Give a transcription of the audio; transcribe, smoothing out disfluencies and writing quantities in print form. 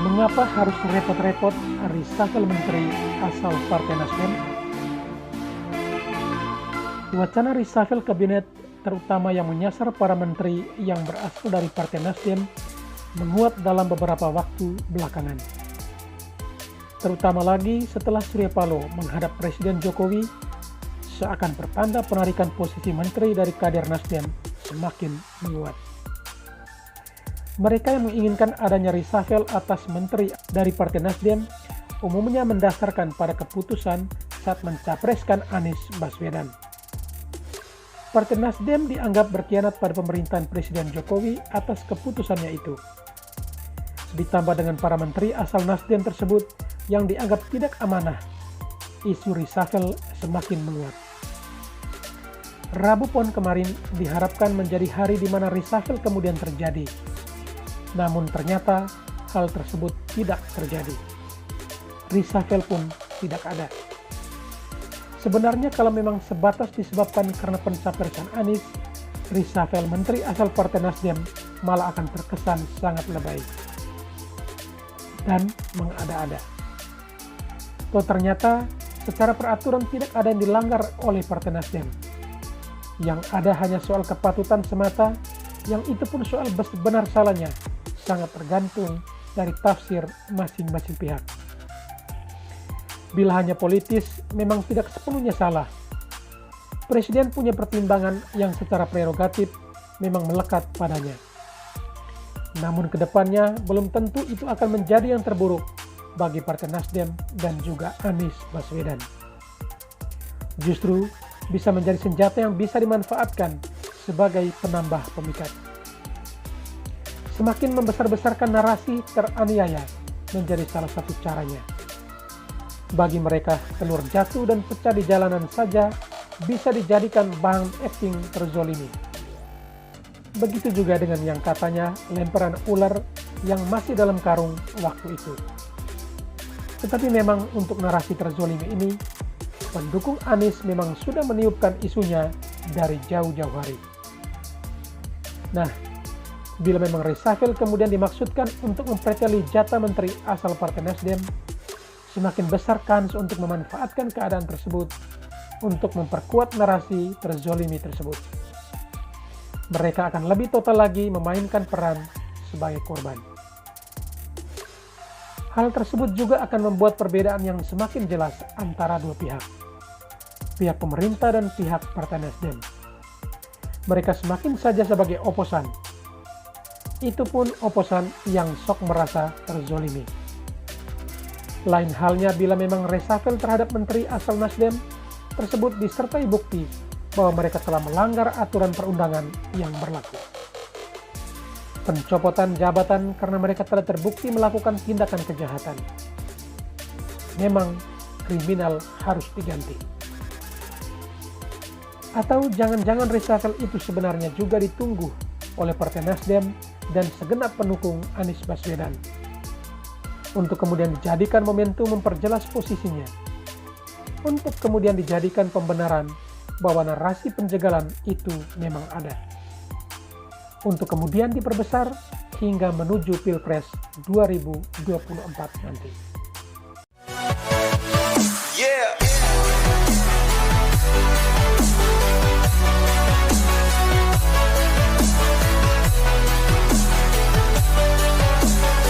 Mengapa harus repot-repot reshuffle menteri asal Partai Nasdem? Wacana reshuffle kabinet, terutama yang menyasar para menteri yang berasal dari Partai Nasdem, menguat dalam beberapa waktu belakangan. Terutama lagi setelah Surya Paloh menghadap Presiden Jokowi, seakan pertanda penarikan posisi menteri dari kader Nasdem semakin menguat. Mereka yang menginginkan adanya reshuffle atas menteri dari Partai Nasdem umumnya mendasarkan pada keputusan saat mencapreskan Anies Baswedan. Partai Nasdem dianggap berkhianat pada pemerintahan Presiden Jokowi atas keputusannya itu. Ditambah dengan para menteri asal Nasdem tersebut yang dianggap tidak amanah, isu reshuffle semakin menguat. Rabu Pon kemarin diharapkan menjadi hari di mana reshuffle kemudian terjadi. Namun ternyata hal tersebut tidak terjadi. Reshuffle pun tidak ada. Sebenarnya kalau memang sebatas disebabkan karena pencapresan Anies, reshuffle menteri asal Partai Nasdem malah akan terkesan sangat lebay dan mengada-ada. Toh ternyata secara peraturan tidak ada yang dilanggar oleh Partai Nasdem. Yang ada hanya soal kepatutan semata, yang itu pun soal benar salahnya sangat tergantung dari tafsir masing-masing pihak. Bila hanya politis, memang tidak sepenuhnya salah. Presiden punya pertimbangan yang secara prerogatif memang melekat padanya. Namun kedepannya belum tentu itu akan menjadi yang terburuk bagi Partai Nasdem dan juga Anies Baswedan. Justru bisa menjadi senjata yang bisa dimanfaatkan sebagai penambah pemikat. Semakin membesar-besarkan narasi teraniaya menjadi salah satu caranya. Bagi mereka, telur jatuh dan pecah di jalanan saja bisa dijadikan bahan acting terzolimi. Begitu juga dengan yang katanya lemparan ular yang masih dalam karung waktu itu. Tetapi memang untuk narasi terzolimi ini, pendukung Anies memang sudah meniupkan isunya dari jauh-jauh hari. Nah, bila memang reshuffle kemudian dimaksudkan untuk mempreteli jatah menteri asal Partai Nasdem, semakin besar kans untuk memanfaatkan keadaan tersebut untuk memperkuat narasi terzolimi tersebut. Mereka akan lebih total lagi memainkan peran sebagai korban. Hal tersebut juga akan membuat perbedaan yang semakin jelas antara dua pihak pemerintah dan pihak Partai Nasdem. Mereka semakin saja sebagai oposan. Itu pun oposan yang sok merasa terzolimi. Lain halnya bila memang reshuffle terhadap menteri asal Nasdem tersebut disertai bukti bahwa mereka telah melanggar aturan perundangan yang berlaku. Pencopotan jabatan karena mereka telah terbukti melakukan tindakan kejahatan. Memang kriminal harus diganti. Atau jangan-jangan reshuffle itu sebenarnya juga ditunggu oleh Partai Nasdem dan segenap pendukung Anies Baswedan untuk kemudian dijadikan momentum memperjelas posisinya, untuk kemudian dijadikan pembenaran bahwa narasi penjagalan itu memang ada, untuk kemudian diperbesar hingga menuju Pilpres 2024 nanti.